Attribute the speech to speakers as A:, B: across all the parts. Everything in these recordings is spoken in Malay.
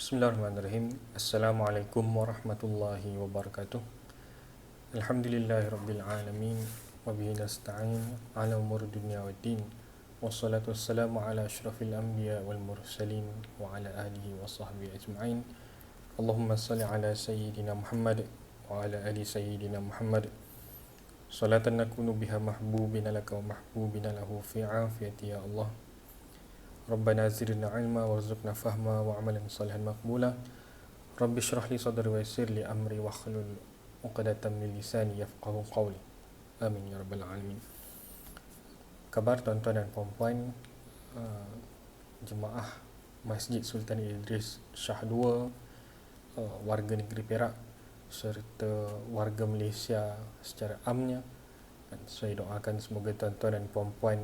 A: Bismillahirrahmanirrahim. Assalamualaikum warahmatullahi wabarakatuh. Alhamdulillahirabbil alamin wa bihi nasta'in ala umuri dunya waddin. Wassalatu wassalamu ala asyrafil anbiya wal mursalin wa ala alihi wa sahbihi ajma'in. Allahumma salli ala sayyidina Muhammad wa ala ali sayyidina Muhammad. Salatan nakunu biha mahbubina laka wa mahbubina lahu fi afiyati ya Allah. Rabbana zidna ilma warzuqna fahma wa amalan salihan maqbula. Rabbi shrah li sadri wa yassir li amri wa hlul 'uqdatam min lisani yafqahu qawli. Amin ya rabbal alamin. Kabar tuan-tuan dan puan-puan, jemaah Masjid Sultan Idris Shah II, warga negeri Perak serta warga Malaysia secara amnya, dan saya doakan semoga tuan-tuan dan puan-puan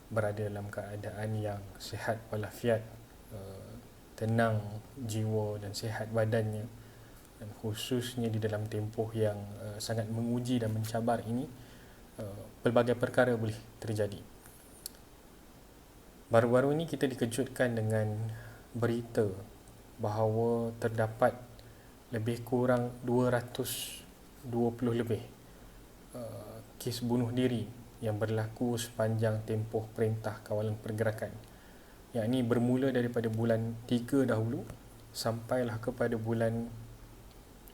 A: berada dalam keadaan yang sihat walafiat, tenang jiwa dan sihat badannya, dan khususnya di dalam tempoh yang sangat menguji dan mencabar ini, pelbagai perkara boleh terjadi. Baru-baru ini kita dikejutkan dengan berita bahawa terdapat lebih kurang 220 lebih kes bunuh diri yang berlaku sepanjang tempoh Perintah Kawalan Pergerakan, yakni bermula daripada bulan 3 dahulu sampailah kepada bulan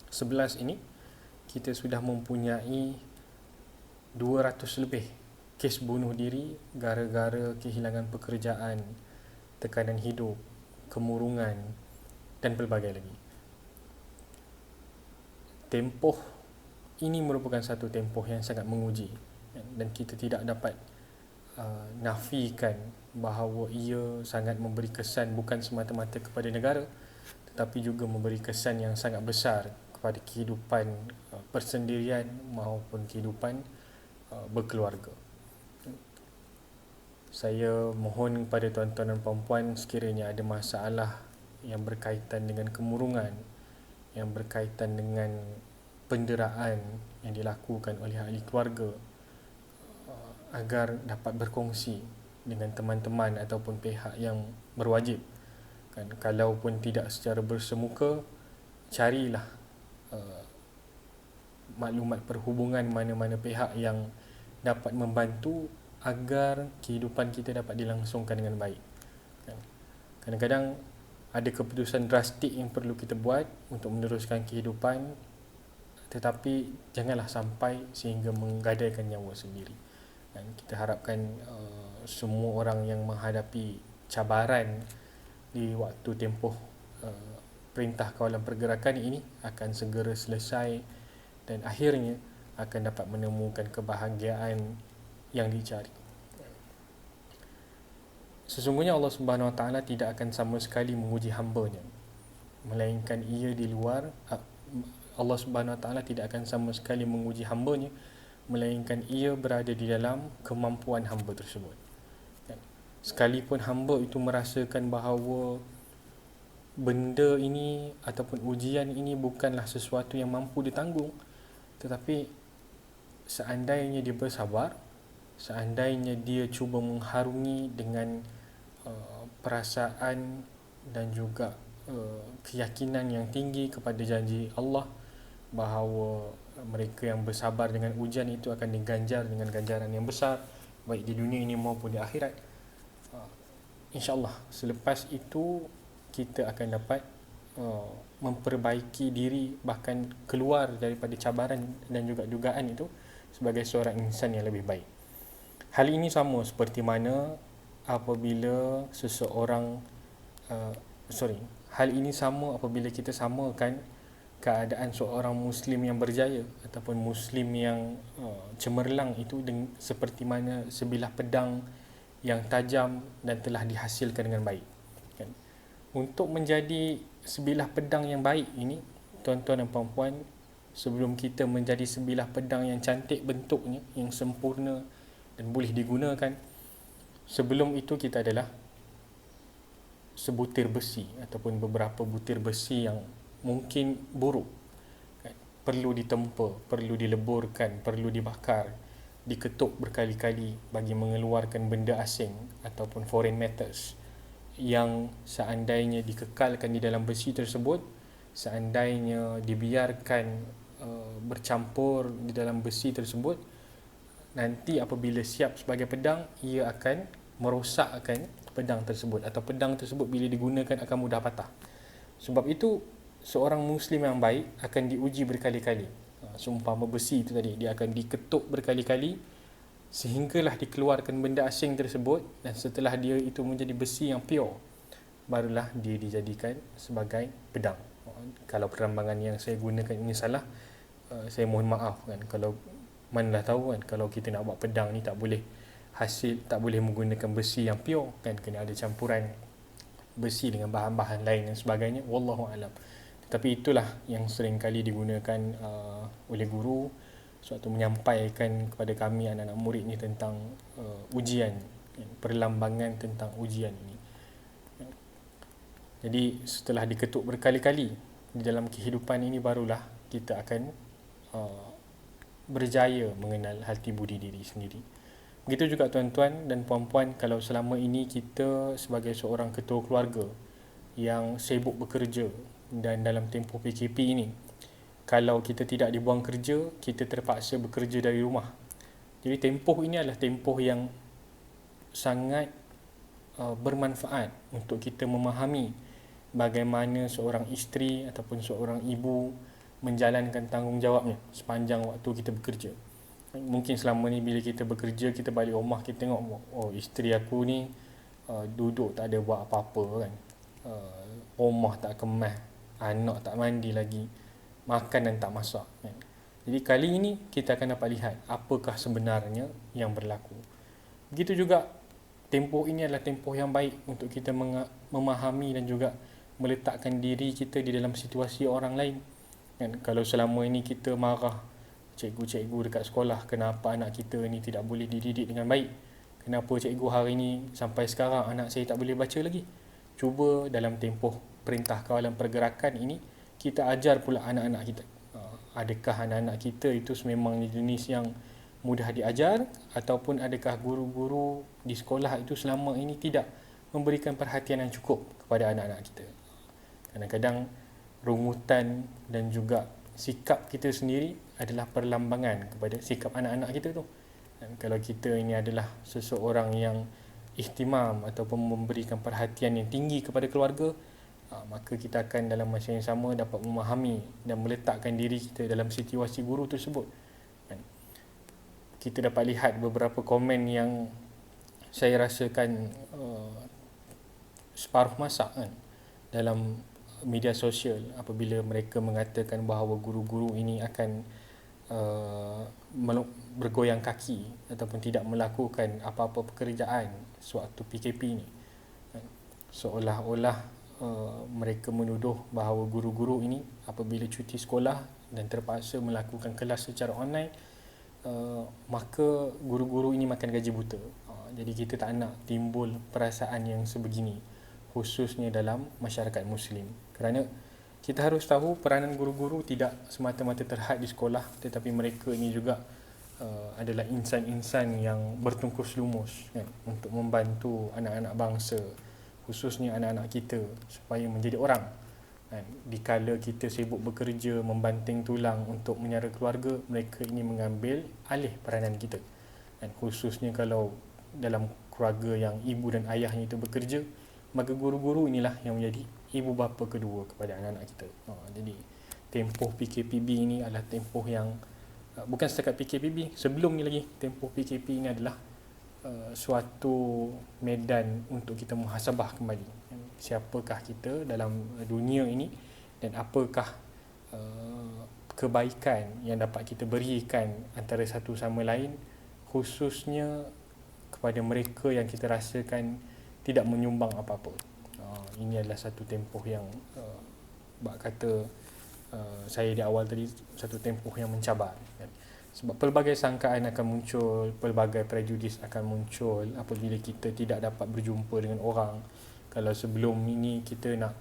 A: 11 ini, kita sudah mempunyai 200 lebih kes bunuh diri gara-gara kehilangan pekerjaan, tekanan hidup, kemurungan dan pelbagai lagi. Tempoh ini merupakan satu tempoh yang sangat menguji, dan kita tidak dapat nafikan bahawa ia sangat memberi kesan bukan semata-mata kepada negara, tetapi juga memberi kesan yang sangat besar kepada kehidupan persendirian maupun kehidupan berkeluarga. Saya mohon kepada tuan-tuan dan puan-puan, sekiranya ada masalah yang berkaitan dengan kemurungan, yang berkaitan dengan penderaan yang dilakukan oleh ahli keluarga, agar dapat berkongsi dengan teman-teman ataupun pihak yang berwajib. Kalaupun tidak secara bersemuka, carilah maklumat perhubungan mana-mana pihak yang dapat membantu agar kehidupan kita dapat dilangsungkan dengan baik. Kadang-kadang ada keputusan drastik yang perlu kita buat untuk meneruskan kehidupan, tetapi janganlah sampai sehingga menggadaikan nyawa sendiri. Dan kita harapkan semua orang yang menghadapi cabaran di waktu tempoh Perintah Kawalan Pergerakan ini akan segera selesai dan akhirnya akan dapat menemukan kebahagiaan yang dicari. Sesungguhnya Allah Subhanahu Wa Taala tidak akan sama sekali menguji hamba-Nya, melainkan ia di luar. Allah Subhanahu Wa Taala tidak akan sama sekali menguji hamba-Nya, melainkan ia berada di dalam kemampuan hamba tersebut. Sekalipun hamba itu merasakan bahawa benda ini ataupun ujian ini bukanlah sesuatu yang mampu ditanggung, tetapi seandainya dia bersabar, seandainya dia cuba mengharungi dengan perasaan dan juga keyakinan yang tinggi kepada janji Allah bahawa mereka yang bersabar dengan ujian itu akan diganjar dengan ganjaran yang besar, baik di dunia ini maupun di akhirat. InsyaAllah selepas itu kita akan dapat memperbaiki diri, bahkan keluar daripada cabaran dan juga dugaan itu sebagai seorang insan yang lebih baik. Hal ini sama seperti mana apabila seseorang hal ini sama apabila kita samakan keadaan seorang Muslim yang berjaya ataupun Muslim yang cemerlang itu seperti mana sebilah pedang yang tajam dan telah dihasilkan dengan baik. Untuk menjadi sebilah pedang yang baik ini, tuan-tuan dan puan-puan, sebelum kita menjadi sebilah pedang yang cantik bentuknya, yang sempurna dan boleh digunakan, sebelum itu kita adalah sebutir besi ataupun beberapa butir besi yang mungkin buruk, perlu ditempa, perlu dileburkan, perlu dibakar, diketuk berkali-kali bagi mengeluarkan benda asing ataupun foreign matters yang seandainya dikekalkan di dalam besi tersebut, seandainya dibiarkan bercampur di dalam besi tersebut, nanti apabila siap sebagai pedang, ia akan merosakkan pedang tersebut, atau pedang tersebut bila digunakan akan mudah patah. Sebab itu seorang Muslim yang baik akan diuji berkali-kali. Seumpama besi itu tadi, dia akan diketuk berkali-kali sehinggalah dikeluarkan benda asing tersebut, dan setelah dia itu menjadi besi yang pure, barulah dia dijadikan sebagai pedang. Kalau perambangan yang saya gunakan ini salah, saya mohon maaf kan. Kalau manalah tahu kan, kalau kita nak buat pedang ni tak boleh menggunakan besi yang pure kan, kena ada campuran besi dengan bahan-bahan lain dan sebagainya, wallahu alam. Tetapi itulah yang sering kali digunakan oleh guru sewaktu menyampaikan kepada kami anak-anak murid ni tentang ujian, perlambangan tentang ujian ini. Jadi setelah diketuk berkali-kali di dalam kehidupan ini, barulah kita akan berjaya mengenal hati budi diri sendiri. Begitu juga tuan-tuan dan puan-puan, kalau selama ini kita sebagai seorang ketua keluarga yang sibuk bekerja, dan dalam tempoh PKP ini, kalau kita tidak dibuang kerja, kita terpaksa bekerja dari rumah. Jadi tempoh ini adalah tempoh yang sangat bermanfaat untuk kita memahami bagaimana seorang isteri ataupun seorang ibu menjalankan tanggungjawabnya sepanjang waktu kita bekerja. Mungkin selama ni bila kita bekerja, kita balik rumah, kita tengok, oh isteri aku ni duduk tak ada buat apa-apa kan, rumah tak kemas, anak tak mandi lagi, makanan tak masak kan. Jadi kali ini kita akan dapat lihat apakah sebenarnya yang berlaku. Begitu juga tempoh ini adalah tempoh yang baik untuk kita memahami dan juga meletakkan diri kita di dalam situasi orang lain kan. Kalau selama ini kita marah cikgu-cikgu dekat sekolah, kenapa anak kita ni tidak boleh dididik dengan baik, kenapa cikgu hari ni sampai sekarang anak saya tak boleh baca lagi. Cuba dalam tempoh perintah kawalan pergerakan ini, kita ajar pula anak-anak kita. Adakah anak-anak kita itu sememangnya jenis yang mudah diajar, ataupun adakah guru-guru di sekolah itu selama ini tidak memberikan perhatian yang cukup kepada anak-anak kita. Kadang-kadang rungutan dan juga sikap kita sendiri adalah perlambangan kepada sikap anak-anak kita tu. Dan kalau kita ini adalah seseorang yang ihtimam ataupun memberikan perhatian yang tinggi kepada keluarga, maka kita akan dalam masa yang sama dapat memahami dan meletakkan diri kita dalam situasi guru tersebut. Kita dapat lihat beberapa komen yang saya rasakan separuh masak kan, dalam media sosial, apabila mereka mengatakan bahawa guru-guru ini akan bergoyang kaki ataupun tidak melakukan apa-apa pekerjaan sewaktu PKP ini. Seolah-olah mereka menuduh bahawa guru-guru ini apabila cuti sekolah dan terpaksa melakukan kelas secara online, maka guru-guru ini makan gaji buta. Jadi kita tak nak timbul perasaan yang sebegini, khususnya dalam masyarakat Muslim. Kerana kita harus tahu peranan guru-guru tidak semata-mata terhad di sekolah, tetapi mereka ini juga adalah insan-insan yang bertungkus lumus kan, untuk membantu anak-anak bangsa, khususnya anak-anak kita supaya menjadi orang kan. Dikala kita sibuk bekerja, membanting tulang untuk menyara keluarga, mereka ini mengambil alih peranan kita kan. Khususnya kalau dalam keluarga yang ibu dan ayahnya itu bekerja, maka guru-guru inilah yang menjadi ibu bapa kedua kepada anak-anak kita. Jadi tempoh PKPB ini adalah tempoh yang bukan setakat PKPB, sebelum ni lagi, tempoh PKP ini adalah suatu medan untuk kita muhasabah kembali. Siapakah kita dalam dunia ini, dan apakah kebaikan yang dapat kita berikan antara satu sama lain, khususnya kepada mereka yang kita rasakan tidak menyumbang apa-apa. Ini adalah satu tempoh yang saya di awal tadi, satu tempoh yang mencabar kan? Sebab pelbagai sangkaan akan muncul, pelbagai prejudis akan muncul apabila kita tidak dapat berjumpa dengan orang. Kalau sebelum ini kita nak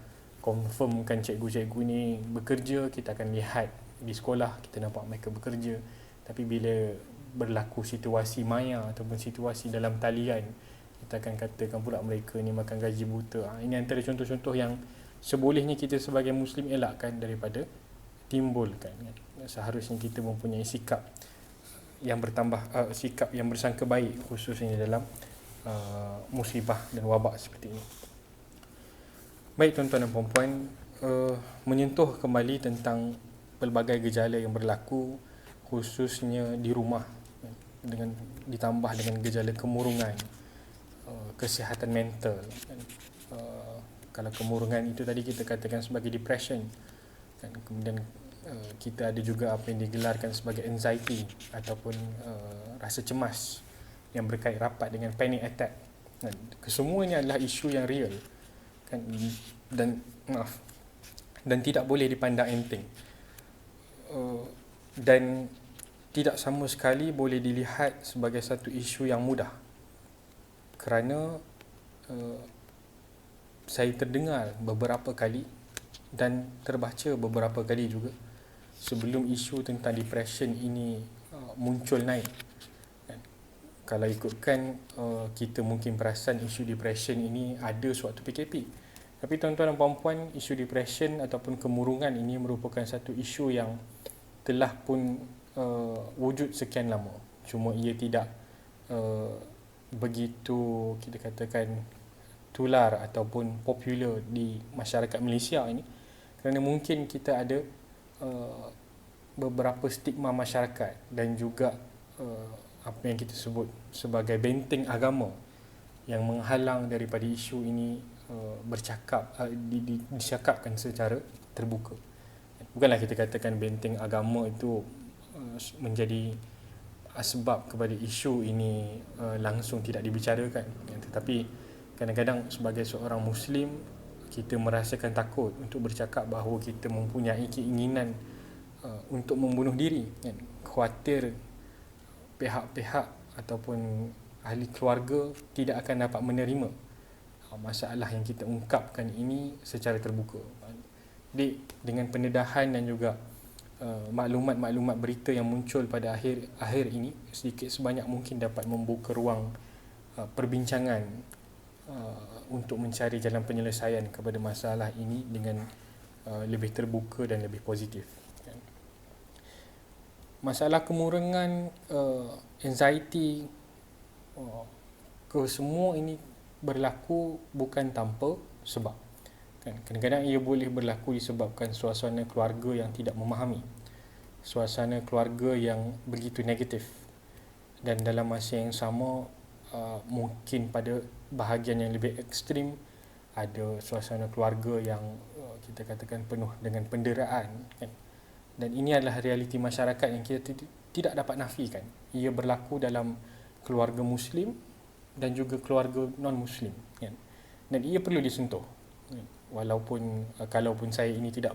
A: confirmkan cikgu-cikgu ni bekerja, kita akan lihat di sekolah, kita nampak mereka bekerja. Tapi bila berlaku situasi maya ataupun situasi dalam talian, kita kita akan katakan pula mereka ni makan gaji buta. Ini antara contoh-contoh yang sebolehnya kita sebagai Muslim elakkan daripada timbulkan. Seharusnya kita mempunyai sikap yang sikap yang bersangka baik, khususnya dalam musibah dan wabak seperti ini. Baik tuan-tuan dan puan-puan, menyentuh kembali tentang pelbagai gejala yang berlaku khususnya di rumah, dengan ditambah dengan gejala kemurungan, kesihatan mental. Kalau kemurungan itu tadi kita katakan sebagai depression, kemudian kita ada juga apa yang digelarkan sebagai anxiety ataupun rasa cemas yang berkait rapat dengan panic attack. Kesemua ini adalah isu yang real, dan tidak boleh dipandang enteng, dan tidak sama sekali boleh dilihat sebagai satu isu yang mudah, kerana saya terdengar beberapa kali dan terbaca beberapa kali juga sebelum isu tentang depression ini muncul naik. Kalau ikutkan, kita mungkin perasan isu depression ini ada sewaktu PKP. Tapi tuan-tuan dan puan-puan, isu depression ataupun kemurungan ini merupakan satu isu yang telah pun wujud sekian lama. Cuma ia tidak begitu, kita katakan, tular ataupun popular di masyarakat Malaysia ini, kerana mungkin kita ada beberapa stigma masyarakat dan juga apa yang kita sebut sebagai benteng agama yang menghalang daripada isu ini dicakapkan secara terbuka. Bukanlah kita katakan benteng agama itu menjadi sebab kepada isu ini langsung tidak dibicarakan, tetapi kadang-kadang sebagai seorang Muslim kita merasakan takut untuk bercakap bahawa kita mempunyai keinginan untuk membunuh diri, khawatir pihak-pihak ataupun ahli keluarga tidak akan dapat menerima masalah yang kita ungkapkan ini secara terbuka. Jadi dengan pendedahan dan juga maklumat-maklumat berita yang muncul pada akhir ini, sedikit sebanyak mungkin dapat membuka ruang perbincangan untuk mencari jalan penyelesaian kepada masalah ini dengan lebih terbuka dan lebih positif. Masalah kemurungan, anxiety, semua ini berlaku bukan tanpa sebab. Kadang-kadang ia boleh berlaku disebabkan suasana keluarga yang tidak memahami, suasana keluarga yang begitu negatif, dan dalam masa yang sama mungkin pada bahagian yang lebih ekstrim ada suasana keluarga yang kita katakan penuh dengan penderaan, dan ini adalah realiti masyarakat yang kita tidak dapat nafikan. Ia berlaku dalam keluarga Muslim dan juga keluarga non-Muslim, dan ia perlu disentuh. Walaupun kalaupun saya ini tidak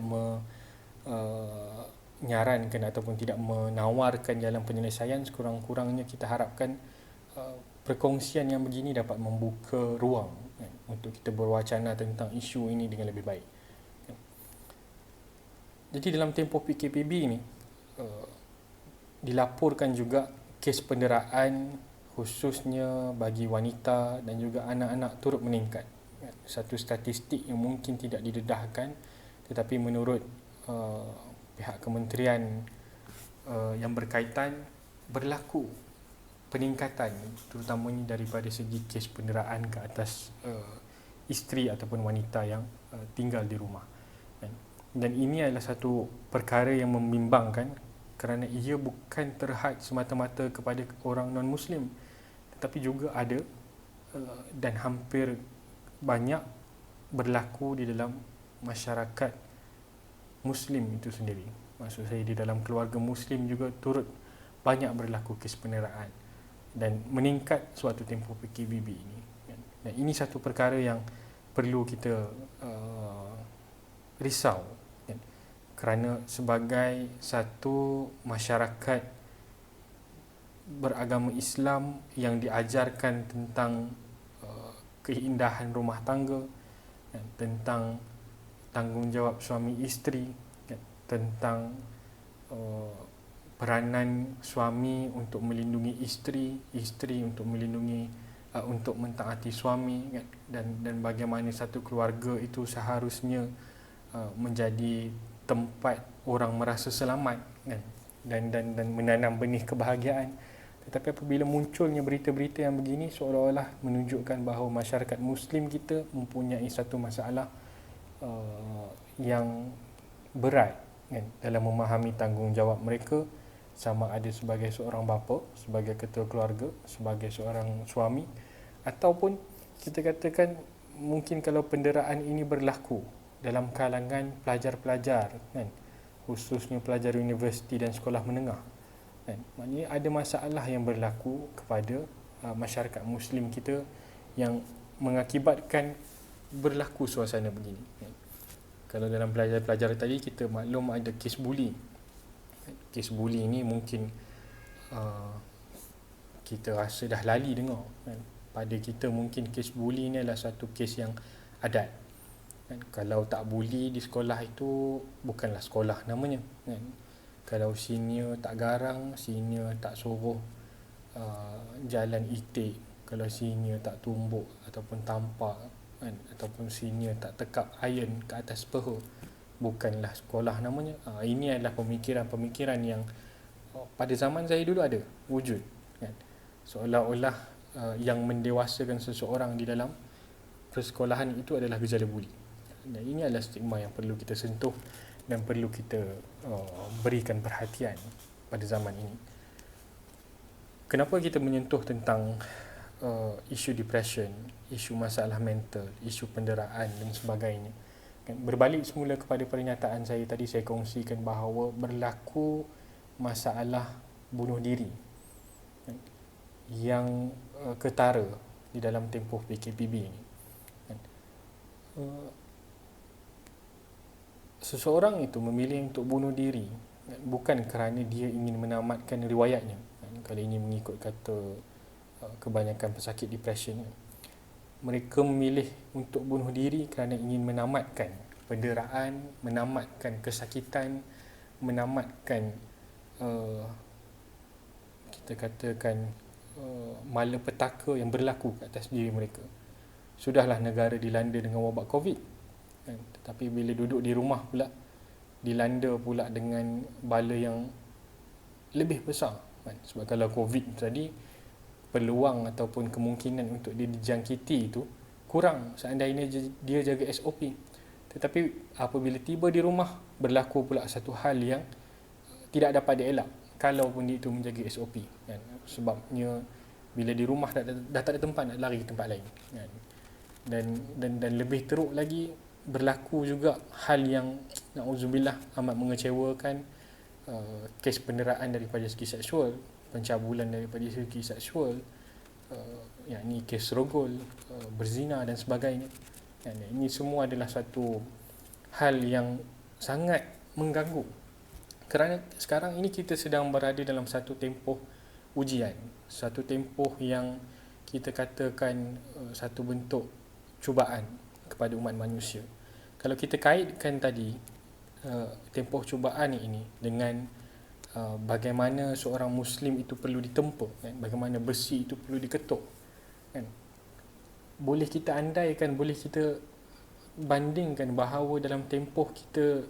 A: menyarankan ataupun tidak menawarkan jalan penyelesaian, sekurang-kurangnya kita harapkan perkongsian yang begini dapat membuka ruang untuk kita berwacana tentang isu ini dengan lebih baik. Jadi dalam tempoh PKPB ini dilaporkan juga kes penderaan khususnya bagi wanita dan juga anak-anak turut meningkat. Satu statistik yang mungkin tidak didedahkan, tetapi menurut pihak kementerian yang berkaitan berlaku peningkatan, terutamanya daripada segi kes penderaan ke atas isteri ataupun wanita yang tinggal di rumah. Dan ini adalah satu perkara yang membimbangkan, kerana ia bukan terhad semata-mata kepada orang non-Muslim, tetapi juga ada dan hampir banyak berlaku di dalam masyarakat Muslim itu sendiri. Maksud saya, di dalam keluarga Muslim juga turut banyak berlaku kes penderaan dan meningkat suatu tempoh PKPB ini. Dan ini satu perkara yang perlu kita risau, kerana sebagai satu masyarakat beragama Islam yang diajarkan tentang keindahan rumah tangga, tentang tanggungjawab suami isteri, tentang peranan suami untuk melindungi isteri, isteri untuk melindungi untuk mentaati suami kan? Dan bagaimana satu keluarga itu seharusnya menjadi tempat orang merasa selamat kan? Dan menanam benih kebahagiaan. Tetapi apabila munculnya berita-berita yang begini, seolah-olah menunjukkan bahawa masyarakat Muslim kita mempunyai satu masalah yang berat kan, dalam memahami tanggungjawab mereka, sama ada sebagai seorang bapa, sebagai ketua keluarga, sebagai seorang suami, ataupun kita katakan mungkin kalau penderaan ini berlaku dalam kalangan pelajar-pelajar kan, khususnya pelajar universiti dan sekolah menengah kan. Maknanya ada masalah yang berlaku kepada masyarakat Muslim kita yang mengakibatkan berlaku suasana begini kan. Kalau dalam pelajar-pelajar tadi kita maklum ada kes buli. Kes buli ni mungkin kita rasa dah lali dengar kan. Pada kita mungkin kes buli ni adalah satu kes yang adat kan. Kalau tak buli di sekolah itu bukanlah sekolah namanya kan. Kalau senior tak garang, senior tak suruh jalan itik, kalau senior tak tumbuk ataupun tampak kan, ataupun senior tak tekap iron ke atas peha, bukanlah sekolah namanya. Ini adalah pemikiran-pemikiran yang pada zaman saya dulu ada wujud kan. Seolah-olah yang mendewasakan seseorang di dalam persekolahan itu adalah gejala buli. Dan ini adalah stigma yang perlu kita sentuh dan perlu kita berikan perhatian pada zaman ini. Kenapa kita menyentuh tentang isu depression, isu masalah mental, isu penderaan dan sebagainya? Berbalik semula kepada pernyataan saya tadi, saya kongsikan bahawa berlaku masalah bunuh diri yang ketara di dalam tempoh PKPB ini. Seseorang itu memilih untuk bunuh diri bukan kerana dia ingin menamatkan riwayatnya. Kalau ini mengikut kata kebanyakan pesakit depression, mereka memilih untuk bunuh diri kerana ingin menamatkan penderaan, menamatkan kesakitan, menamatkan kita katakan malapetaka yang berlaku ke atas diri mereka. Sudahlah negara dilanda dengan wabak COVID kan? Tetapi bila duduk di rumah pula dilanda pula dengan bala yang lebih besar kan? Sebab kalau COVID tadi peluang ataupun kemungkinan untuk dia dijangkiti itu kurang seandainya dia jaga SOP. Tetapi apabila tiba di rumah berlaku pula satu hal yang tidak dapat dielak kalau pun dia itu menjaga SOP kan? Sebabnya bila di rumah dah tak ada tempat nak lari ke tempat lain kan? Dan lebih teruk lagi berlaku juga hal yang na'udzubillah amat mengecewakan, kes penderaan daripada segi seksual, pencabulan daripada segi seksual, yakni kes rogol, berzina dan sebagainya. Dan ini semua adalah satu hal yang sangat mengganggu. Kerana sekarang ini kita sedang berada dalam satu tempoh ujian, satu tempoh yang kita katakan satu bentuk cubaan kepada umat manusia. Kalau kita kaitkan tadi tempoh cubaan ini dengan bagaimana seorang Muslim itu perlu ditempa kan? Bagaimana besi itu perlu diketuk kan? Boleh kita andaikan, boleh kita bandingkan bahawa dalam tempoh kita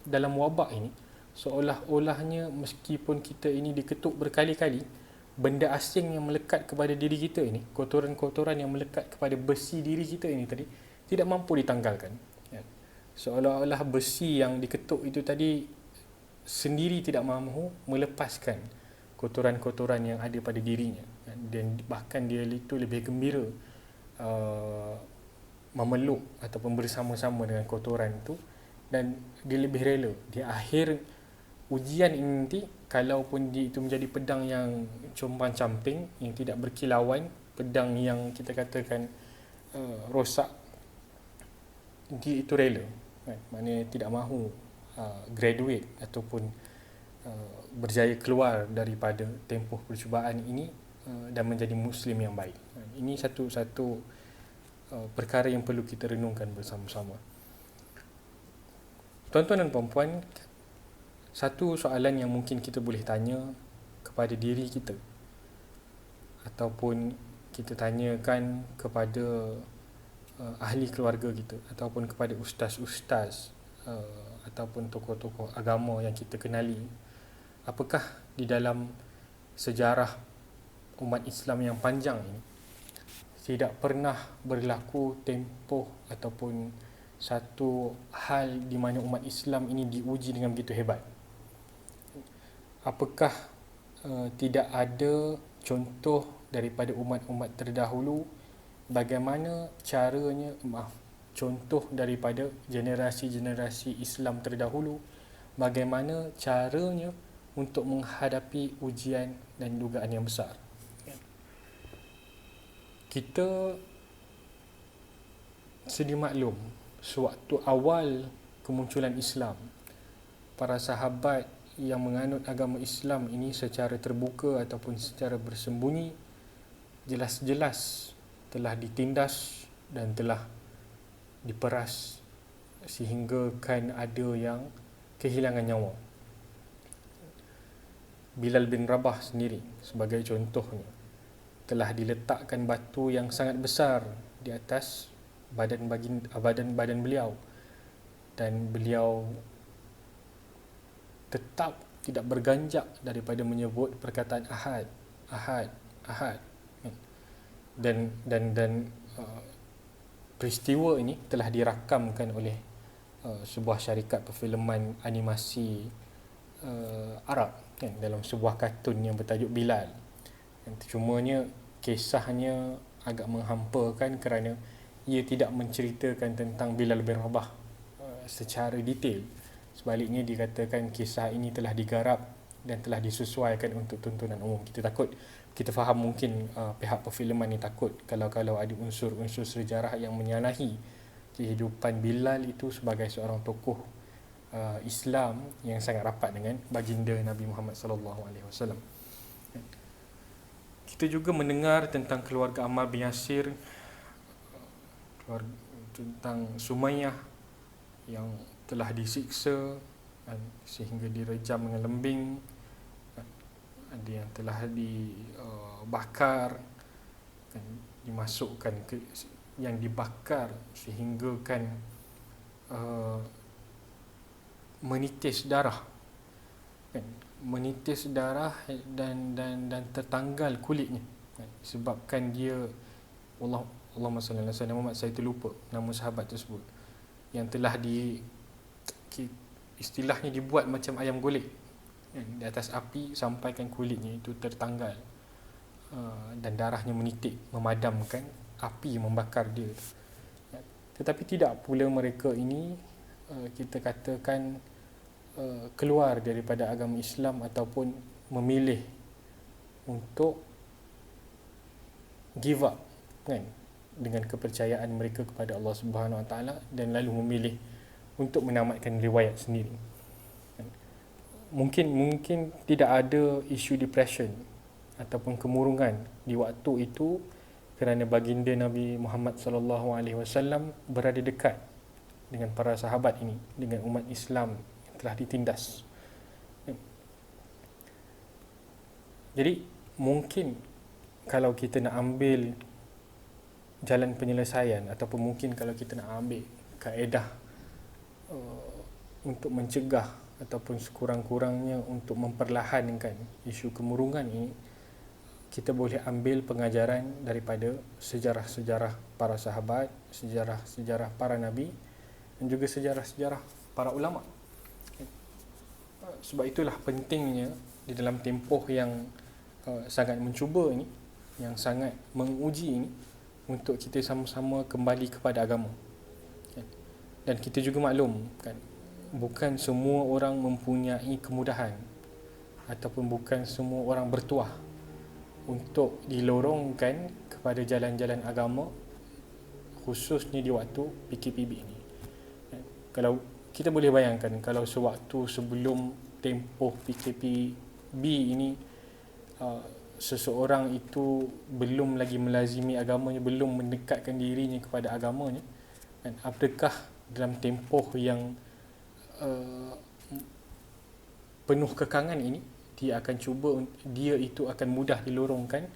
A: dalam wabak ini, seolah-olahnya meskipun kita ini diketuk berkali-kali, benda asing yang melekat kepada diri kita ini, kotoran-kotoran yang melekat kepada besi diri kita ini tadi tidak mampu ditanggalkan. Seolah-olah besi yang diketuk itu tadi sendiri tidak mahu melepaskan kotoran-kotoran yang ada pada dirinya, dan bahkan dia itu lebih gembira memeluk ataupun bersama-sama dengan kotoran itu, dan dia lebih rela di akhir ujian ini nanti, kalaupun dia itu menjadi pedang yang compang-camping, yang tidak berkilauan, pedang yang kita katakan rosak, dia itu rela kan? Maknanya tidak mahu graduate ataupun berjaya keluar daripada tempoh percubaan ini dan menjadi Muslim yang baik. Ini satu perkara yang perlu kita renungkan bersama-sama. Tuan-tuan dan puan-puan, satu soalan yang mungkin kita boleh tanya kepada diri kita ataupun kita tanyakan kepada ahli keluarga kita ataupun kepada ustaz-ustaz ataupun tokoh-tokoh agama yang kita kenali, apakah di dalam sejarah umat Islam yang panjang ini tidak pernah berlaku tempoh ataupun satu hal di mana umat Islam ini diuji dengan begitu hebat. Apakah tidak ada contoh daripada umat-umat terdahulu bagaimana caranya, contoh daripada generasi-generasi Islam terdahulu bagaimana caranya untuk menghadapi ujian dan dugaan yang besar. Kita sedia maklum, sewaktu awal kemunculan Islam, para sahabat yang menganut agama Islam ini secara terbuka ataupun secara bersembunyi jelas-jelas telah ditindas dan telah diperas sehingga kan ada yang kehilangan nyawa. Bilal bin Rabah sendiri sebagai contohnya telah diletakkan batu yang sangat besar di atas badan beliau, dan beliau tetap tidak berganjak daripada menyebut perkataan ahad, ahad, ahad. Dan peristiwa ini telah dirakamkan oleh sebuah syarikat perfilman animasi Arab dalam sebuah kartun yang bertajuk Bilal. Cumanya kisahnya agak menghampakan kerana ia tidak menceritakan tentang Bilal bin Rabah secara detail. Sebaliknya dikatakan kisah ini telah digarap dan telah disesuaikan untuk tontonan umum. Kita faham mungkin pihak perfilman ni takut kalau ada unsur-unsur sejarah yang menyalahi kehidupan Bilal itu sebagai seorang tokoh Islam yang sangat rapat dengan baginda Nabi Muhammad SAW. Kita juga mendengar tentang keluarga Ammar bin Yasir, tentang Sumayyah yang telah disiksa sehingga direjam dengan lembing, ada yang telah dibakar, dimasukkan ke yang dibakar sehingga kan menitis darah, dan tertanggal kulitnya, sebabkan dia Allahumma salli ala sayyidina Muhammad, saya terlupa nama sahabat tersebut, yang telah istilahnya dibuat macam ayam golek di atas api sampaikan kulitnya itu tertanggal dan darahnya menitik memadamkan api membakar dia. Tetapi tidak pula mereka ini kita katakan keluar daripada agama Islam ataupun memilih untuk give up dengan kepercayaan mereka kepada Allah Subhanahu Wa Taala dan lalu memilih untuk menamatkan riwayat sendiri. Mungkin tidak ada isu depression ataupun kemurungan di waktu itu kerana baginda Nabi Muhammad SAW berada dekat dengan para sahabat ini, dengan umat Islam yang telah ditindas. Jadi mungkin kalau kita nak ambil jalan penyelesaian ataupun mungkin kalau kita nak ambil kaedah untuk mencegah ataupun sekurang-kurangnya untuk memperlahankan isu kemurungan ini, kita boleh ambil pengajaran daripada sejarah-sejarah para sahabat, sejarah-sejarah para nabi dan juga sejarah-sejarah para ulama. Sebab itulah pentingnya di dalam tempoh yang sangat mencuba ini, yang sangat menguji ini, untuk kita sama-sama kembali kepada agama. Dan kita juga maklum kan, bukan semua orang mempunyai kemudahan ataupun bukan semua orang bertuah untuk dilorongkan kepada jalan-jalan agama, khususnya di waktu PKPB ini. Kalau kita boleh bayangkan, kalau sewaktu sebelum tempoh PKPB ini seseorang itu belum lagi melazimi agamanya, belum mendekatkan dirinya kepada agamanya, dan apakah dalam tempoh yang penuh kekangan ini dia itu akan mudah dilorongkan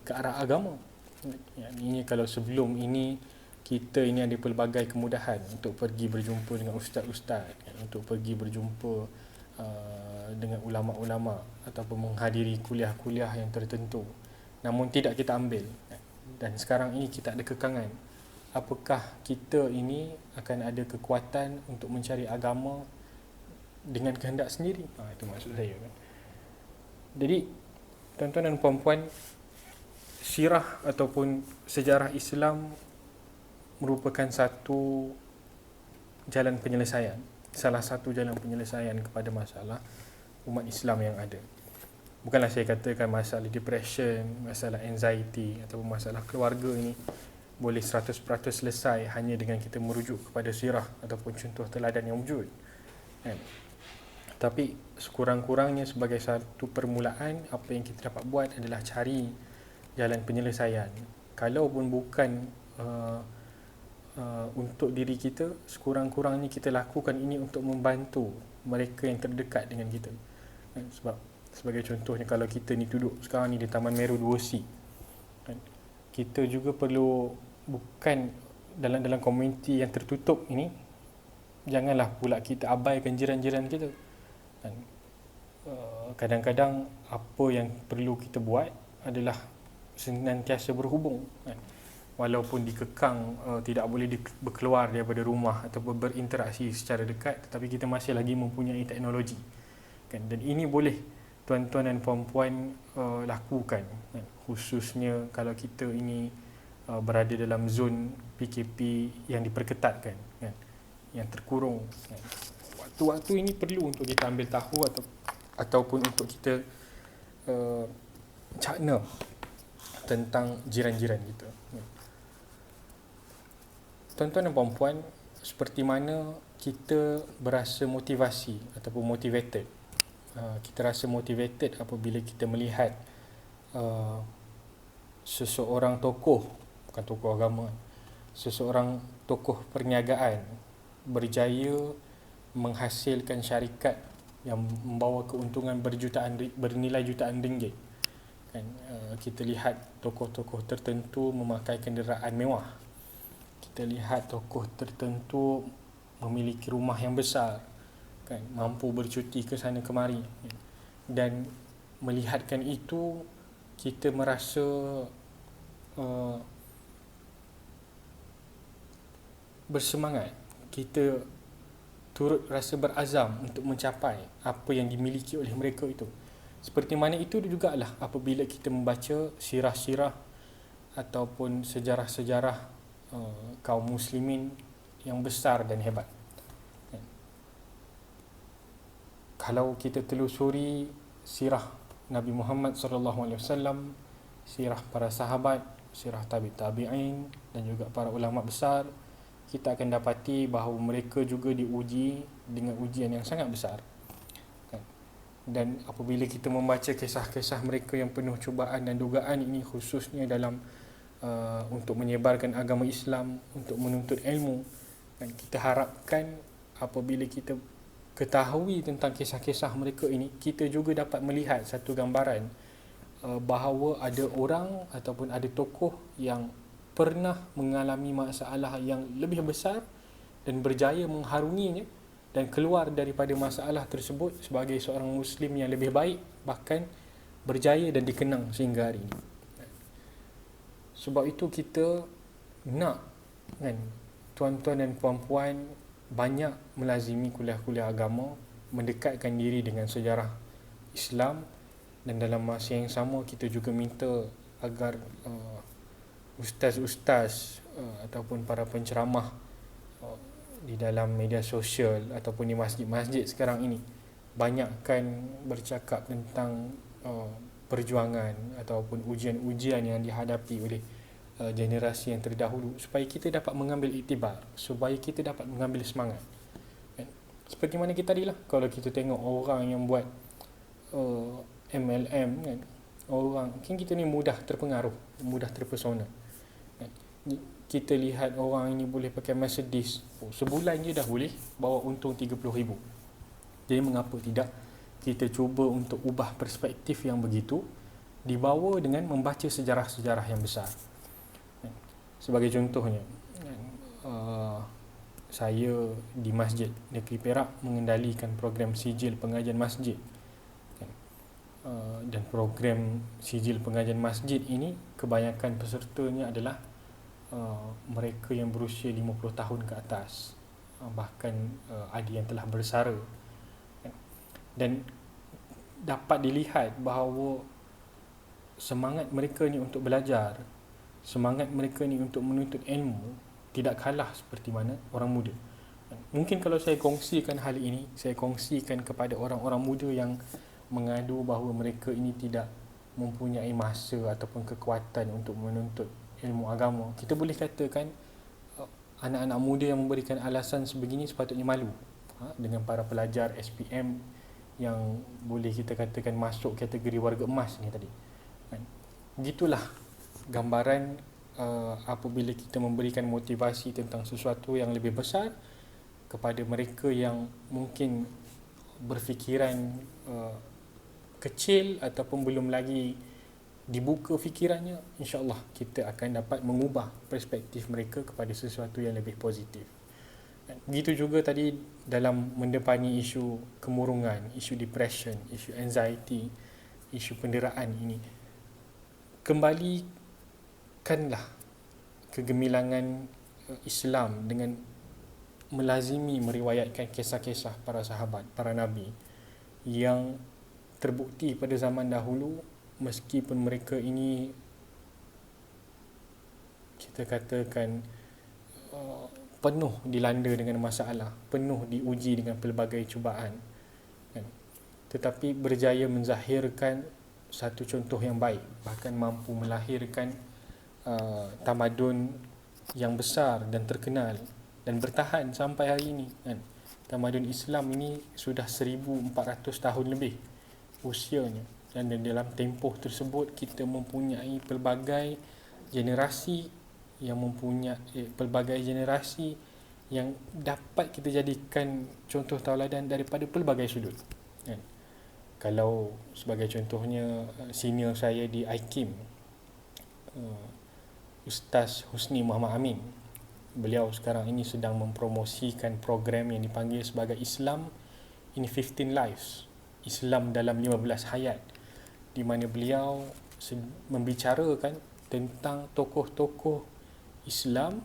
A: ke arah agama. Ini kalau sebelum ini kita ini ada pelbagai kemudahan untuk pergi berjumpa dengan ustaz-ustaz, untuk pergi berjumpa dengan ulama-ulama ataupun menghadiri kuliah-kuliah yang tertentu, namun tidak kita ambil. Dan sekarang ini kita ada kekangan, apakah kita ini akan ada kekuatan untuk mencari agama dengan kehendak sendiri? Itu maksud saya kan. Jadi tuan-tuan dan puan-puan, sirah ataupun sejarah Islam merupakan satu jalan penyelesaian, salah satu jalan penyelesaian kepada masalah umat Islam yang ada. Bukanlah saya katakan masalah depression, masalah anxiety ataupun masalah keluarga ini boleh 100% selesai hanya dengan kita merujuk kepada sirah ataupun contoh teladan yang wujud, kan? Tapi sekurang-kurangnya sebagai satu permulaan, apa yang kita dapat buat adalah cari jalan penyelesaian. Kalaupun bukan untuk diri kita, sekurang-kurangnya kita lakukan ini untuk membantu mereka yang terdekat dengan kita. Sebab sebagai contohnya, kalau kita ni duduk sekarang ni di Taman Meru 2C, kita juga perlu, bukan dalam komuniti yang tertutup ini, janganlah pula kita abaikan jiran-jiran kita. Kadang-kadang apa yang perlu kita buat adalah senantiasa berhubung, kan? Walaupun dikekang, tidak boleh berkeluar daripada rumah ataupun berinteraksi secara dekat, tetapi kita masih lagi mempunyai teknologi, kan? Dan ini boleh tuan-tuan dan puan-puan lakukan, kan? Khususnya kalau kita ini berada dalam zon PKP yang diperketatkan, kan? Yang terkurung, kan? Waktu-waktu ini perlu untuk kita ambil tahu ataupun untuk kita cakna tentang jiran-jiran kita. Tuan-tuan dan puan-puan, seperti mana kita berasa motivasi ataupun motivated. Kita rasa motivated apabila kita melihat seseorang tokoh, bukan tokoh agama, seseorang tokoh perniagaan berjaya menghasilkan syarikat yang membawa keuntungan bernilai jutaan ringgit, kan? Kita lihat tokoh-tokoh tertentu memakai kenderaan mewah, kita lihat tokoh tertentu memiliki rumah yang besar, kan? Mampu bercuti ke sana kemari, kan? Dan melihatkan itu, kita merasa bersemangat, kita turut rasa berazam untuk mencapai apa yang dimiliki oleh mereka itu. Seperti mana itu jugalah apabila kita membaca sirah-sirah ataupun sejarah-sejarah kaum muslimin yang besar dan hebat. Kalau kita telusuri sirah Nabi Muhammad SAW, sirah para sahabat, sirah tabi'in dan juga para ulama besar, kita akan dapati bahawa mereka juga diuji dengan ujian yang sangat besar, kan? Dan apabila kita membaca kisah-kisah mereka yang penuh cubaan dan dugaan ini, khususnya dalam untuk menyebarkan agama Islam, untuk menuntut ilmu, kan? Kita harapkan apabila kita ketahui tentang kisah-kisah mereka ini, kita juga dapat melihat satu gambaran bahawa ada orang ataupun ada tokoh yang pernah mengalami masalah yang lebih besar dan berjaya mengharunginya dan keluar daripada masalah tersebut sebagai seorang Muslim yang lebih baik, bahkan berjaya dan dikenang sehingga hari ini. Sebab itu kita nak, kan, tuan-tuan dan puan-puan banyak melazimi kuliah-kuliah agama, mendekatkan diri dengan sejarah Islam, dan dalam masa yang sama kita juga minta agar ustaz-ustaz ataupun para penceramah di dalam media sosial ataupun di masjid-masjid sekarang ini banyakkan bercakap tentang perjuangan ataupun ujian-ujian yang dihadapi oleh generasi yang terdahulu, supaya kita dapat mengambil iktibar, supaya kita dapat mengambil semangat, kan? Seperti mana kita tadi lah, kalau kita tengok orang yang buat MLM, kan, orang kan kita ni mudah terpengaruh, mudah terpesona. Kita lihat orang ini boleh pakai Mercedes, sebulan je dah boleh bawa untung 30,000. Jadi mengapa tidak kita cuba untuk ubah perspektif yang begitu dibawa dengan membaca sejarah-sejarah yang besar. Sebagai contohnya, saya di Masjid Negeri Perak mengendalikan program sijil pengajian masjid, dan program sijil pengajian masjid ini kebanyakan pesertanya adalah mereka yang berusia 50 tahun ke atas, bahkan ada yang telah bersara. Dan dapat dilihat bahawa semangat mereka ni untuk belajar, semangat mereka ni untuk menuntut ilmu tidak kalah seperti mana orang muda. Mungkin kalau saya kongsikan hal ini, saya kongsikan kepada orang-orang muda yang mengadu bahawa mereka ini tidak mempunyai masa ataupun kekuatan untuk menuntut ilmu agama, kita boleh katakan anak-anak muda yang memberikan alasan sebegini sepatutnya malu dengan para pelajar SPM yang boleh kita katakan masuk kategori warga emas ni tadi. Gitulah gambaran apabila kita memberikan motivasi tentang sesuatu yang lebih besar kepada mereka yang mungkin berfikiran kecil ataupun belum lagi dibuka fikirannya, insya-Allah kita akan dapat mengubah perspektif mereka kepada sesuatu yang lebih positif. Begitu juga tadi dalam mendepani isu kemurungan, isu depression, isu anxiety, isu penderaan ini, kembalikanlah kegemilangan Islam dengan melazimi meriwayatkan kisah-kisah para sahabat, para nabi yang terbukti pada zaman dahulu, meskipun mereka ini kita katakan penuh dilanda dengan masalah, penuh diuji dengan pelbagai cubaan, kan? Tetapi berjaya menzahirkan satu contoh yang baik, bahkan mampu melahirkan tamadun yang besar dan terkenal dan bertahan sampai hari ini, kan? Tamadun Islam ini sudah 1400 tahun lebih usianya, dan dalam tempoh tersebut kita mempunyai pelbagai generasi yang dapat kita jadikan contoh tauladan daripada pelbagai sudut, kan? Kalau sebagai contohnya senior saya di IKIM, Ustaz Husni Muhammad Amin, beliau sekarang ini sedang mempromosikan program yang dipanggil sebagai Islam in 15 Lives, Islam dalam 15 hayat, di mana beliau membicarakan tentang tokoh-tokoh Islam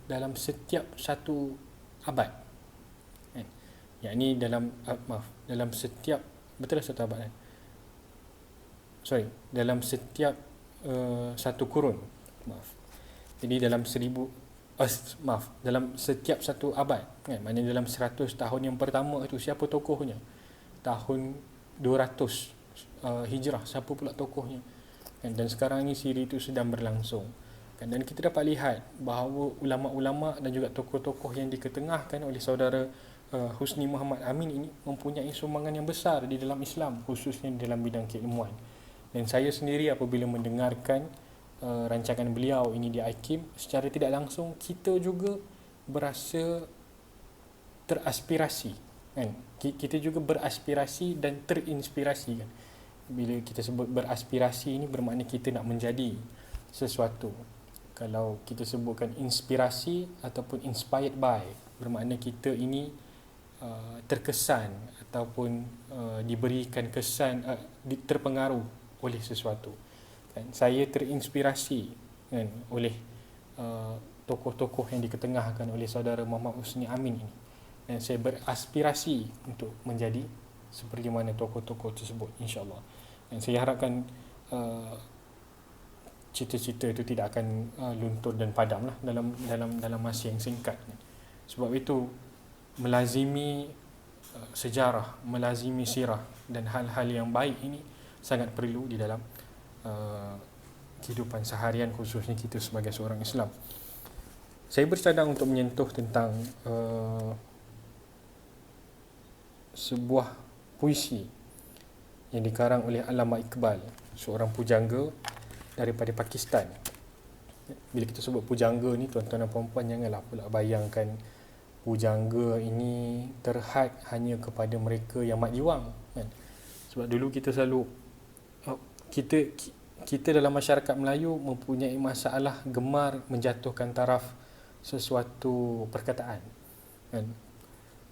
A: dalam setiap satu abad, kan? Yakni dalam setiap, betul satu abad, kan? Dalam setiap satu kurun, jadi dalam dalam setiap satu abad, kan? Maknanya dalam 100 tahun yang pertama itu siapa tokohnya, tahun 200 Hijrah siapa pula tokohnya, kan? Dan sekarang ini siri itu sedang berlangsung, kan? Dan kita dapat lihat bahawa ulama-ulama dan juga tokoh-tokoh yang diketengahkan oleh saudara Husni Muhammad Amin ini mempunyai sumbangan yang besar di dalam Islam, khususnya dalam bidang keilmuan. Dan saya sendiri apabila mendengarkan rancangan beliau ini di IKIM, secara tidak langsung kita juga berasa teraspirasi, kan? Kita juga beraspirasi dan terinspirasi, kan? Bila kita sebut beraspirasi ini bermakna kita nak menjadi sesuatu. Kalau kita sebutkan inspirasi ataupun inspired by, bermakna kita ini terkesan ataupun diberikan kesan, terpengaruh oleh sesuatu, kan? Saya terinspirasi, kan, oleh tokoh-tokoh yang diketengahkan oleh saudara Muhammad Husni Amin ini, dan saya beraspirasi untuk menjadi seperti mana tokoh-tokoh tersebut, insya-Allah. Dan saya harapkan cita-cita itu tidak akan luntur dan padam lah dalam masa yang singkat. Sebab itu melazimi sejarah, melazimi sirah dan hal-hal yang baik ini sangat perlu di dalam kehidupan seharian, khususnya kita sebagai seorang Islam. Saya bercadang untuk menyentuh tentang sebuah puisi yang dikarang oleh Allama Iqbal, seorang pujangga daripada Pakistan. Bila kita sebut pujangga ni, tuan-tuan dan puan-puan janganlah pula bayangkan pujangga ini terhad hanya kepada mereka yang mat jiwang, kan? Sebab dulu kita selalu kita dalam masyarakat Melayu mempunyai masalah gemar menjatuhkan taraf sesuatu perkataan, kan?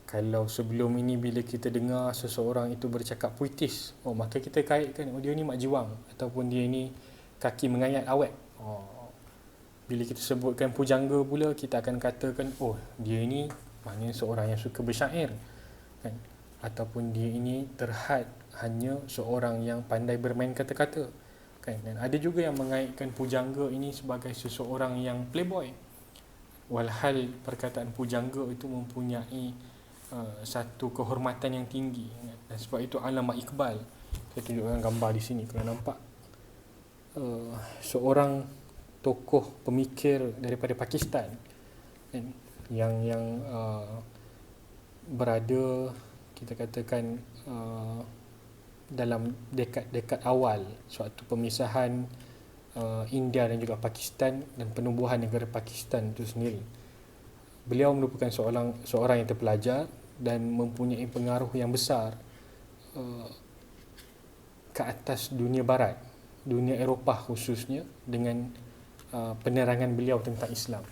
A: Kalau sebelum ini bila kita dengar seseorang itu bercakap puitis, maka kita kaitkan, dia ni mak jiwang, ataupun dia ni kaki mengayat awet. Bila kita sebutkan pujangga pula, kita akan katakan, dia ni maknanya seorang yang suka bersyair, kan? Ataupun dia ini terhad hanya seorang yang pandai bermain kata-kata, kan? Dan ada juga yang mengaitkan pujangga ini sebagai seseorang yang playboy, walhal perkataan pujangga itu mempunyai satu kehormatan yang tinggi, kan? Dan sebab itu Allama Iqbal, saya tunjukkan gambar di sini kalau nampak, seorang tokoh pemikir daripada Pakistan, kan? yang berada, kita katakan, dalam dekad awal suatu pemisahan India dan juga Pakistan dan penubuhan negara Pakistan itu sendiri. Beliau merupakan seorang yang terpelajar dan mempunyai pengaruh yang besar ke atas dunia barat, dunia Eropah khususnya, dengan penerangan beliau tentang Islam.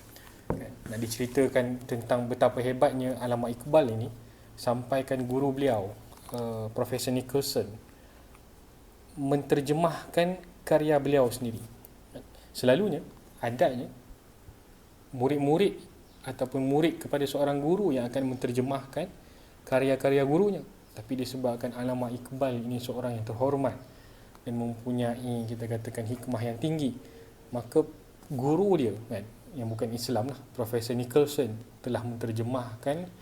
A: Nak diceritakan tentang betapa hebatnya Allama Iqbal ini, sampaikan guru beliau, Profesor Nicholson, menterjemahkan karya beliau sendiri. Selalunya, adatnya, murid-murid ataupun murid kepada seorang guru yang akan menterjemahkan karya-karya gurunya. Tapi disebabkan Allama Iqbal ini seorang yang terhormat dan mempunyai, kita katakan, hikmah yang tinggi, maka guru dia, kan, yang bukan Islam lah, Profesor Nicholson, telah menterjemahkan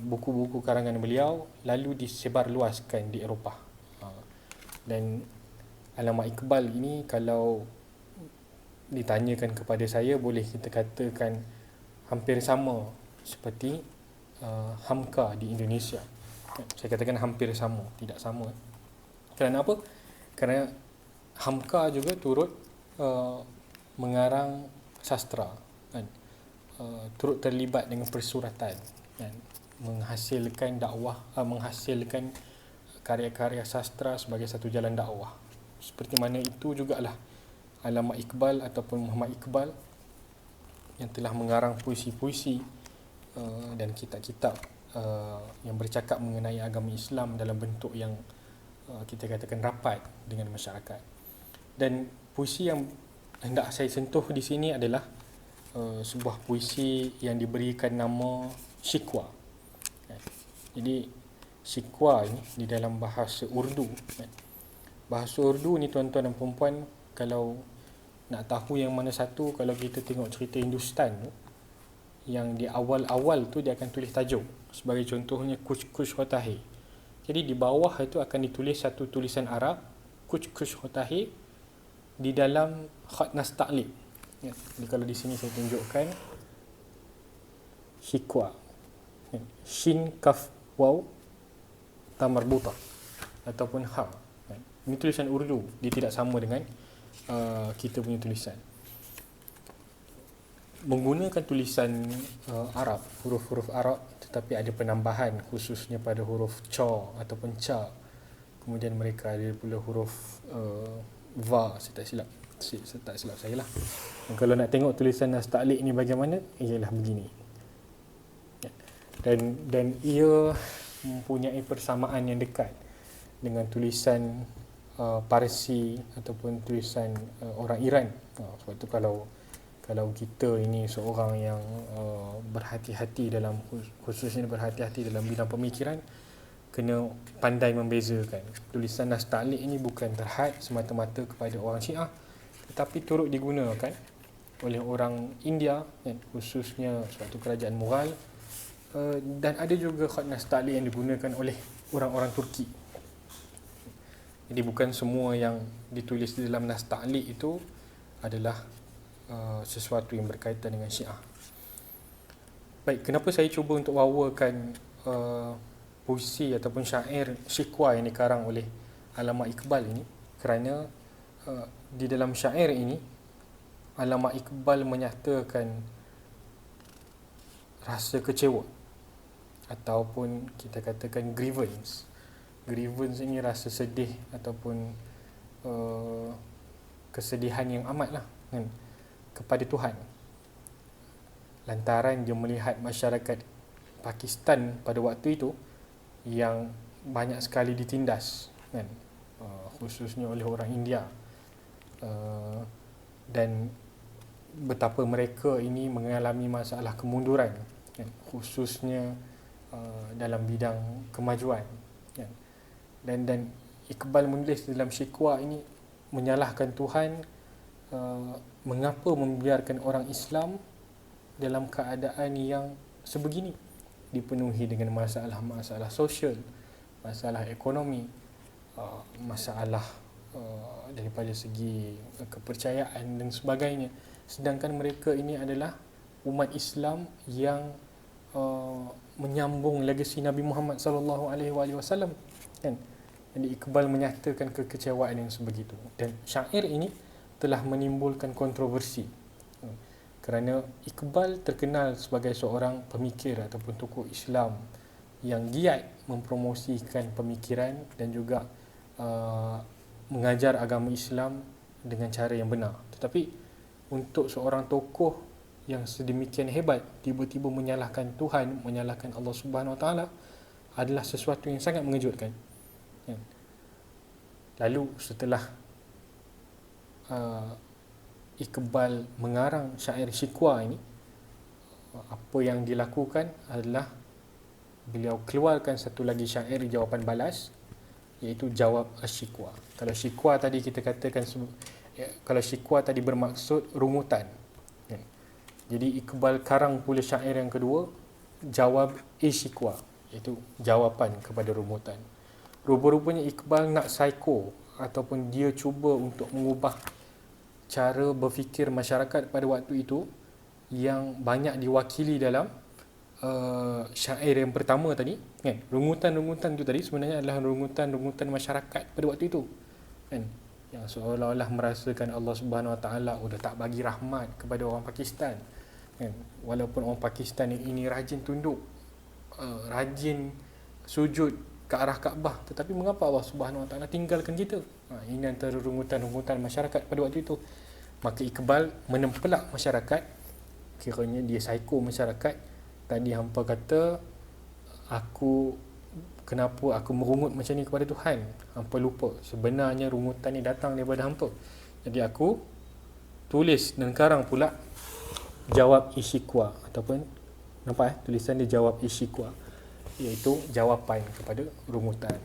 A: buku-buku karangan beliau lalu disebarluaskan di Eropah. Dan Allama Iqbal ini, kalau ditanyakan kepada saya, boleh kita katakan hampir sama seperti Hamka di Indonesia. Saya katakan hampir sama, tidak sama. Kerana apa? Kerana Hamka juga turut mengarang sastra, kan? Turut terlibat dengan persuratan, kan? Menghasilkan dakwah, menghasilkan karya-karya sastra sebagai satu jalan dakwah. Seperti mana itu jugalah Allama Iqbal ataupun Muhammad Iqbal yang telah mengarang puisi-puisi dan kitab-kitab yang bercakap mengenai agama Islam dalam bentuk yang kita katakan rapat dengan masyarakat. Dan puisi yang hendak saya sentuh di sini adalah sebuah puisi yang diberikan nama Shikwa. Jadi Shikwa ini di dalam bahasa Urdu. Bahasa Urdu ni, tuan-tuan dan puan-puan, kalau nak tahu yang mana satu, kalau kita tengok cerita Hindustan tu, yang di awal-awal tu dia akan tulis tajuk. Sebagai contohnya Kuch Kuch Hota Hai. Jadi di bawah itu akan ditulis satu tulisan Arab, Kuch Kuch Hota Hai, di dalam khat nasta'liq. Jadi kalau di sini saya tunjukkan Shikwa, Shin Kaf Waw Ta marbuta ataupun ha. Ini tulisan Urdu, dia tidak sama dengan kita punya tulisan. Menggunakan tulisan Arab, huruf-huruf Arab, tetapi ada penambahan khususnya pada huruf cha ataupun cha. Kemudian mereka ada pula huruf va, saya tak silap saya lah. Dan kalau nak tengok tulisan Nasta'liq ni bagaimana, ialah begini. Dan ia mempunyai persamaan yang dekat dengan tulisan Parsi ataupun tulisan orang Iran. Sebab tu kalau kita ini seorang yang berhati-hati dalam, khususnya berhati-hati dalam bidang pemikiran, kena pandai membezakan. Tulisan Nasta'liq ini bukan terhad semata-mata kepada orang Syiah, tetapi turut digunakan oleh orang India, khususnya suatu kerajaan Mughal, dan ada juga khat Nasta'liq yang digunakan oleh orang-orang Turki. Jadi bukan semua yang ditulis di dalam Nasta'liq itu adalah sesuatu yang berkaitan dengan Syiah. Baik, kenapa saya cuba untuk bawakan puisi ataupun syair Shikwa yang dikarang oleh Allama Iqbal ini? Kerana di dalam syair ini Allama Iqbal menyatakan rasa kecewa ataupun kita katakan grievance. Grievance ini rasa sedih ataupun kesedihan yang amat lah kan, kepada Tuhan, lantaran dia melihat masyarakat Pakistan pada waktu itu yang banyak sekali ditindas kan, khususnya oleh orang India, dan betapa mereka ini mengalami masalah kemunduran kan, khususnya dalam bidang kemajuan kan. Dan Iqbal menulis dalam Syikwa ini menyalahkan Tuhan, mengapa membiarkan orang Islam dalam keadaan yang sebegini, dipenuhi dengan masalah-masalah sosial, masalah ekonomi, masalah daripada segi kepercayaan dan sebagainya, sedangkan mereka ini adalah umat Islam yang menyambung legasi Nabi Muhammad sallallahu alaihi wasallam kan. Jadi Iqbal menyatakan kekecewaan yang sebegitu, dan syair ini telah menimbulkan kontroversi kerana Iqbal terkenal sebagai seorang pemikir ataupun tokoh Islam yang giat mempromosikan pemikiran dan juga mengajar agama Islam dengan cara yang benar. Tetapi untuk seorang tokoh yang sedemikian hebat tiba-tiba menyalahkan Tuhan, menyalahkan Allah Subhanahu Wa Taala adalah sesuatu yang sangat mengejutkan. Lalu setelah Iqbal mengarang syair Syikwa ini, apa yang dilakukan adalah beliau keluarkan satu lagi syair jawapan balas, iaitu Jawab Asy-Syikwa. Kalau Syikwa tadi kita katakan, kalau Syikwa tadi bermaksud rungutan, jadi Iqbal karang pula syair yang kedua, Jawab Asy-Syikwa, iaitu jawapan kepada rungutan. Rupa-rupanya Iqbal nak psycho, ataupun dia cuba untuk mengubah cara berfikir masyarakat pada waktu itu yang banyak diwakili dalam syair yang pertama tadi kan. Rungutan-rungutan itu tadi sebenarnya adalah rungutan-rungutan masyarakat pada waktu itu kan, yang seolah-olah merasakan Allah Subhanahu Wa Taala sudah tak bagi rahmat kepada orang Pakistan kan. Walaupun orang Pakistan ini rajin tunduk, rajin sujud ke arah Kaabah, tetapi mengapa Allah Subhanahu Wa Taala tinggalkan kita? Ini antara rungutan-rungutan masyarakat pada waktu itu. Maka Iqbal menempelak masyarakat, kiranya dia psycho masyarakat. Tadi hampa kata, kenapa aku merungut macam ni kepada Tuhan? Hampa lupa sebenarnya rungutan ni datang daripada hampa. Jadi aku tulis dan karang pula Jawab Asy-Syikwa, ataupun nampak tulisan dia Jawab Asy-Syikwa, iaitu jawapan kepada rungutan.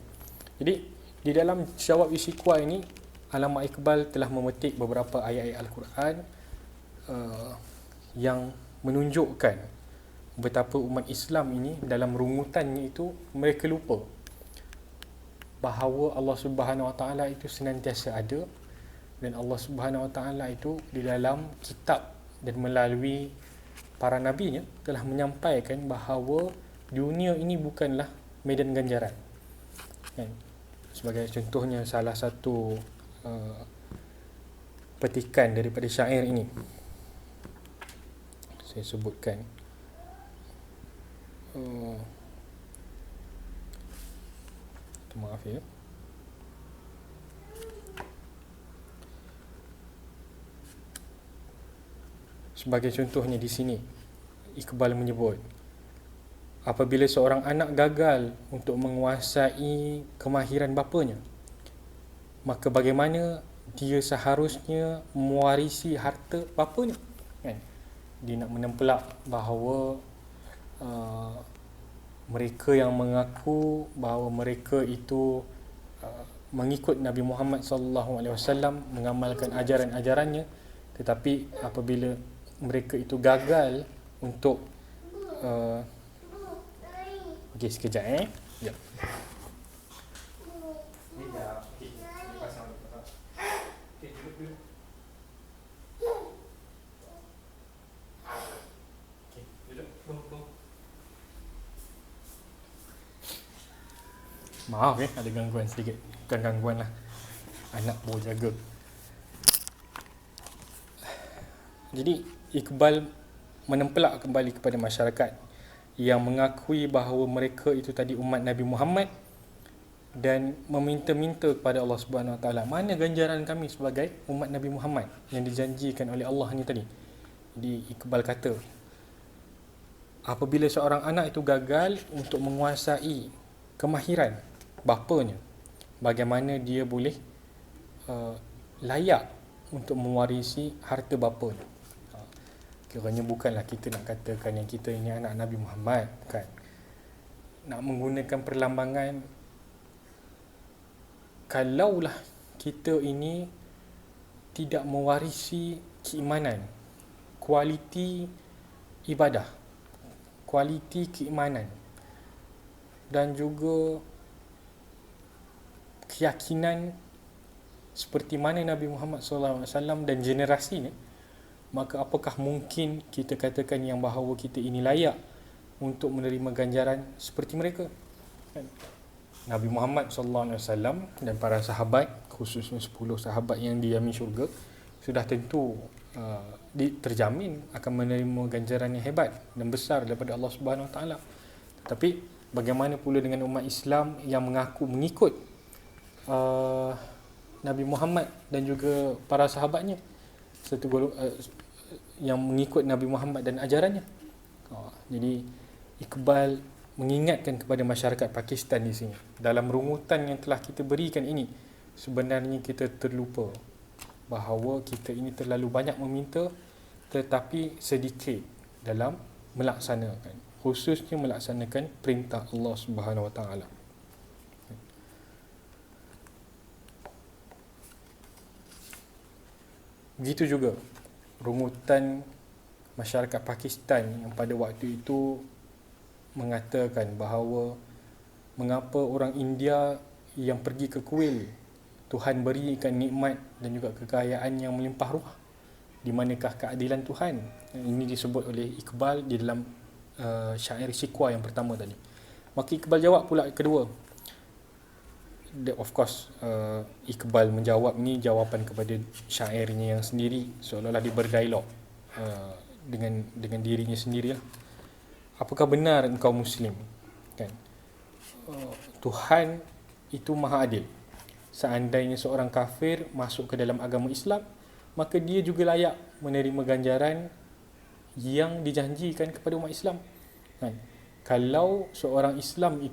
A: Jadi di dalam Jawab Asy-Syikwa ini, Allama Iqbal telah memetik beberapa ayat-ayat Al-Quran yang menunjukkan betapa umat Islam ini dalam rungutannya itu mereka lupa bahawa Allah Subhanahu Wa Taala itu senantiasa ada, dan Allah Subhanahu Wa Taala itu di dalam kitab dan melalui para nabinya telah menyampaikan bahawa dunia ini bukanlah medan ganjaran kan? Sebagai contohnya, salah satu petikan daripada syair ini saya sebutkan, maaf ya, sebagai contohnya di sini Iqbal menyebut, apabila seorang anak gagal untuk menguasai kemahiran bapanya, maka bagaimana dia seharusnya mewarisi harta bapanya kan? Dia nak menempelak bahawa mereka yang mengaku bahawa mereka itu mengikut Nabi Muhammad sallallahu alaihi wasallam, mengamalkan ajaran-ajarannya, tetapi apabila mereka itu gagal untuk okey, sekejap sekejap. Maaf ada gangguan sedikit. Bukan gangguan lah, anak bawa jaga. Jadi Iqbal menempelak kembali kepada masyarakat yang mengakui bahawa mereka itu tadi umat Nabi Muhammad, dan meminta-minta kepada Allah Subhanahu Wa Taala, mana ganjaran kami sebagai umat Nabi Muhammad yang dijanjikan oleh Allah ni tadi. Jadi Iqbal kata, apabila seorang anak itu gagal untuk menguasai kemahiran bapanya, bagaimana dia boleh layak untuk mewarisi harta bapanya? Kiranya bukanlah kita nak katakan yang kita ini anak Nabi Muhammad, kan? Nak menggunakan perlambangan, kalaulah kita ini tidak mewarisi keimanan, kualiti ibadah, kualiti keimanan dan juga keyakinan seperti mana Nabi Muhammad SAW dan generasi ni, maka apakah mungkin kita katakan yang bahawa kita ini layak untuk menerima ganjaran seperti mereka? Nabi Muhammad SAW dan para sahabat, khususnya 10 sahabat yang dijamin syurga, sudah tentu terjamin akan menerima ganjaran yang hebat dan besar daripada Allah Subhanahu Wa Taala. Tapi bagaimana pula dengan umat Islam yang mengaku mengikut Nabi Muhammad dan juga para sahabatnya, yang mengikut Nabi Muhammad dan ajarannya? Jadi Iqbal mengingatkan kepada masyarakat Pakistan di sini, dalam rungutan yang telah kita berikan ini, sebenarnya kita terlupa bahawa kita ini terlalu banyak meminta tetapi sedikit dalam melaksanakan, khususnya melaksanakan perintah Allah Subhanahu Wa Taala. Begitu juga rungutan masyarakat Pakistan yang pada waktu itu mengatakan bahawa mengapa orang India yang pergi ke kuil, Tuhan berikan nikmat dan juga kekayaan yang melimpah ruah, di manakah keadilan Tuhan? Ini disebut oleh Iqbal di dalam syair Shikwa yang pertama tadi. Maka Iqbal jawab pula kedua. Of course, Iqbal menjawab ni jawapan kepada syairnya yang sendiri, seolah-olah dia berdialog dengan dirinya sendiri lah. Apakah benar engkau Muslim? Kan? Tuhan itu maha adil. Seandainya seorang kafir masuk ke dalam agama Islam, maka dia juga layak menerima ganjaran yang dijanjikan kepada umat Islam. Kan? Kalau seorang Islam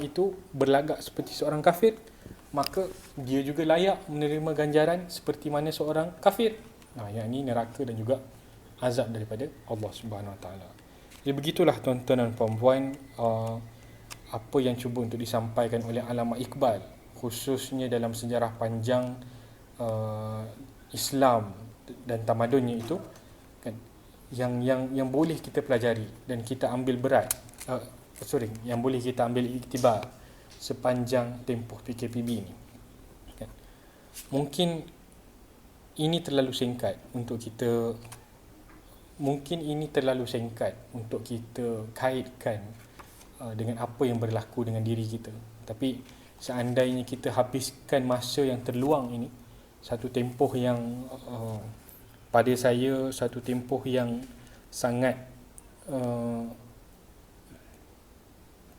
A: itu berlagak seperti seorang kafir, maka dia juga layak menerima ganjaran seperti mana seorang kafir. Yang ini neraka dan juga azab daripada Allah Subhanahu Wa Taala. Jadi begitulah tuan-tuan dan puan-puan, apa yang cuba untuk disampaikan oleh Allama Iqbal, khususnya dalam sejarah panjang Islam dan tamadunnya itu, kan, yang boleh kita pelajari dan kita ambil berat, yang boleh kita ambil iktibar sepanjang tempoh PKPB ni. Kan? Mungkin ini terlalu singkat untuk kita kaitkan dengan apa yang berlaku dengan diri kita. Tapi seandainya kita habiskan masa yang terluang ini, satu tempoh yang pada saya satu tempoh yang sangat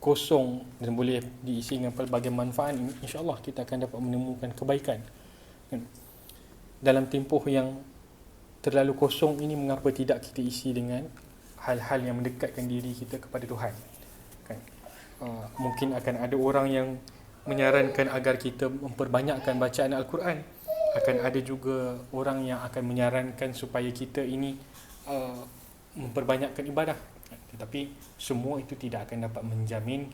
A: kosong dan boleh diisi dengan pelbagai manfaat, insya-Allah kita akan dapat menemukan kebaikan. Dalam tempoh yang terlalu kosong ini, mengapa tidak kita isi dengan hal-hal yang mendekatkan diri kita kepada Tuhan? Kan? Mungkin akan ada orang yang menyarankan agar kita memperbanyakkan bacaan Al-Quran. Akan ada juga orang yang akan menyarankan supaya kita ini memperbanyakkan ibadah. Tetapi semua itu tidak akan dapat menjamin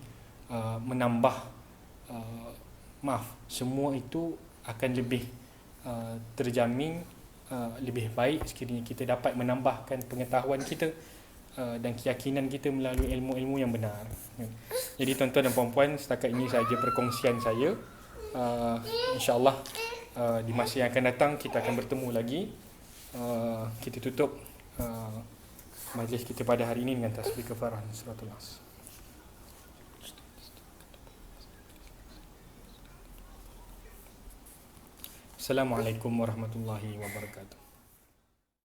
A: semua itu akan lebih terjamin lebih baik sekiranya kita dapat menambahkan pengetahuan kita dan keyakinan kita melalui ilmu-ilmu yang benar. Jadi tuan-tuan dan puan-puan, setakat ini sahaja perkongsian saya. InsyaAllah di masa yang akan datang kita akan bertemu lagi. Kita tutup majlis kita pada hari ini dengan tasbih kafarah suratul As. Assalamualaikum warahmatullahi wabarakatuh.